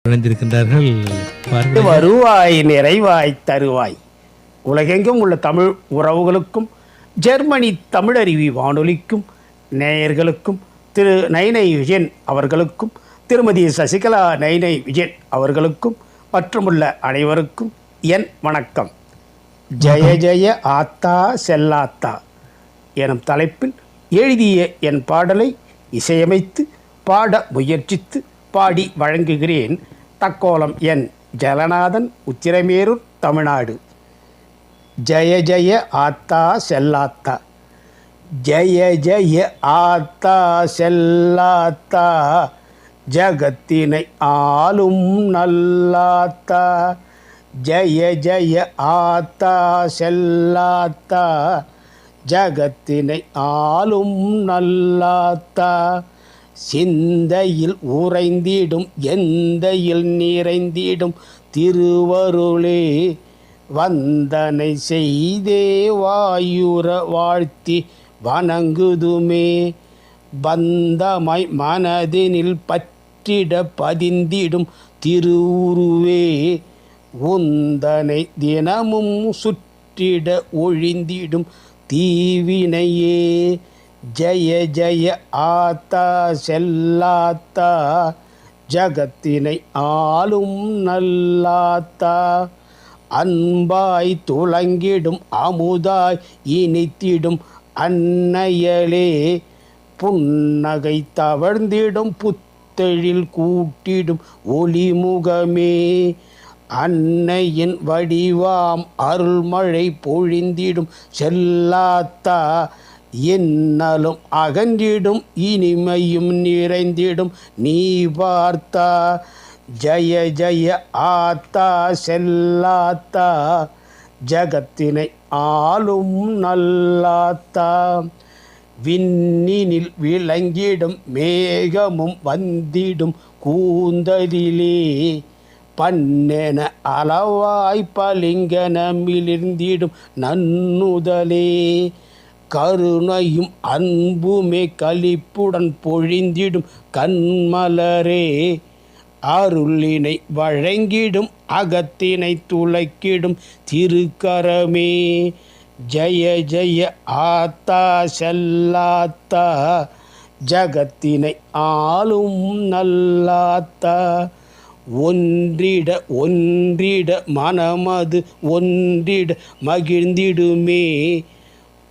இணைந்திருக்கின்றார்கள். வருவாய் நிறைவாய் தருவாய். உலகெங்கும் உள்ள தமிழ் உறவுகளுக்கும் ஜெர்மனி தமிழருவி வானொலிக்கும் நேயர்களுக்கும் திரு நைனை விஜயன் அவர்களுக்கும் திருமதி சசிகலா நைனை விஜயன் அவர்களுக்கும் மற்றுமுள்ள அனைவருக்கும் என் வணக்கம். ஜெய ஜெய ஆத்தா செல்லாத்தா எனும் தலைப்பில் எழுதிய என் பாடலை இசையமைத்து பாட முயற்சித்து பாடி வழங்குகிறேன். தக்கோலம் என் ஜலநாதன், உத்திரமேரூர், தமிழ்நாடு. ஜெய ஜெய ஆத்தா செல்லாத்தா, ஜெய ஜெய ஆத்தா செல்லாத்தா, ஜகத்தினை ஆளும் நல்லாத்தா. ஜெய ஜெய ஆத்தா செல்லாத்தா, ஜகத்தினை ஆளும் நல்லாத்தா. சிந்தையில் உறைந்திடும் எந்தையில் நிறைந்திடும் திருவருளே, வந்தனை செய்தே வாயுற வாழ்த்தி வணங்குதுமே. பந்தமாய் மனதினில் பற்றிட பதிந்திடும் திருவுருவே, உந்தனை தினமும் சுற்றிட ஒழிந்திடும் தீவினையே. ஜெய ஜெய ஆத்தா செல்லாத்தா, ஜகத்தினை ஆளும் நல்லாத்தா. அன்பாய் துளங்கிடும் அமுதாய் இனித்திடும் அன்னையலே, புன்னகை தவழ்ந்திடும் புத்தெழில் கூட்டிடும் ஒளிமுகமே. அன்னையின் வடிவாம் அருள்மழை பொழிந்திடும் செல்லாத்தா, என்னலும் அகன்றிடும் இனிமையும் நிறைந்திடும் நீ பார்த்தா. ஜெய ஜெய ஆத்தா செல்லாத்தா, ஜகத்தினை ஆளும் நல்லாத்தா. விண்ணினில் விளங்கிடும் மேகமும் வந்திடும் கூந்தலிலே, பண்ணென அளவாய் பளிங்கனமிழிர்ந்திடும் நன்னுதலே. கருணையும் அன்புமே களிப்புடன் பொழிந்திடும் கண்மலரே, அருளினை வழங்கிடும் அகத்தினை துளைக்கிடும் திருக்கரமே. ஜெய ஜெய ஆத்தா செல்லாத்தா, ஜகத்தினை ஆளும் நல்லாத்தா. ஒன்றிட ஒன்றிட மனமது ஒன்றிட மகிழ்ந்திடுமே,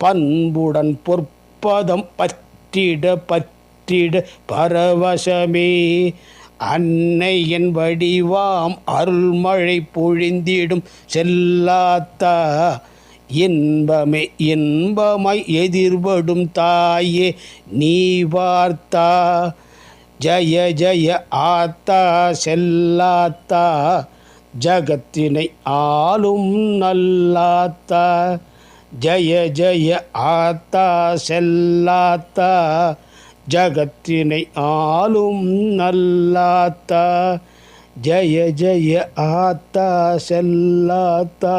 பண்புடன் பொற்பதம் பற்றிட பற்றிட பரவசமே. அன்னையின் வடிவாம் அருள்மழை பொழிந்திடும் செல்லாத்தா, இன்பமே இன்பமாய் எதிர்படும் தாயே நீ வார்த்தா. ஜெய ஜெய ஆத்தா செல்லாத்தா, ஜகத்தினை ஆளும் நல்லாத்தா. ஜெய ஜெய ஆத்தா செல்லாத்தா, ஜகத்தினை ஆளும் நல்லாத்தா. ஜெய ஜெய ஆத்தா செல்லாத்தா,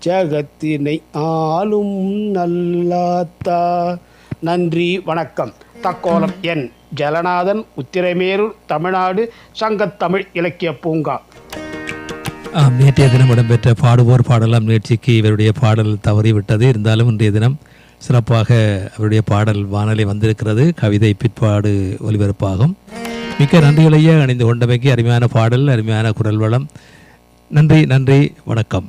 ஜகத்தினை ஆளும் நல்லாத்தா. நன்றி, வணக்கம். தக்கோலம் என் ஜலநாதன், உத்திரமேரூர், தமிழ்நாடு. சங்கத்தமிழ் இலக்கிய பூங்கா. நேற்றைய தினம் இடம்பெற்ற பாடுவோர் பாடலாம் நிகழ்ச்சிக்கு இவருடைய பாடல் தவறிவிட்டது. இருந்தாலும் இன்றைய தினம் சிறப்பாக அவருடைய பாடல் வானொலி வந்திருக்கிறது. கவிதை பிற்பாடு ஒலிபரப்பாகும். மிக்க நன்றிகளையே அணிந்து கொண்டமைக்கு. அருமையான பாடல், அருமையான குரல் வளம். நன்றி, நன்றி, வணக்கம்.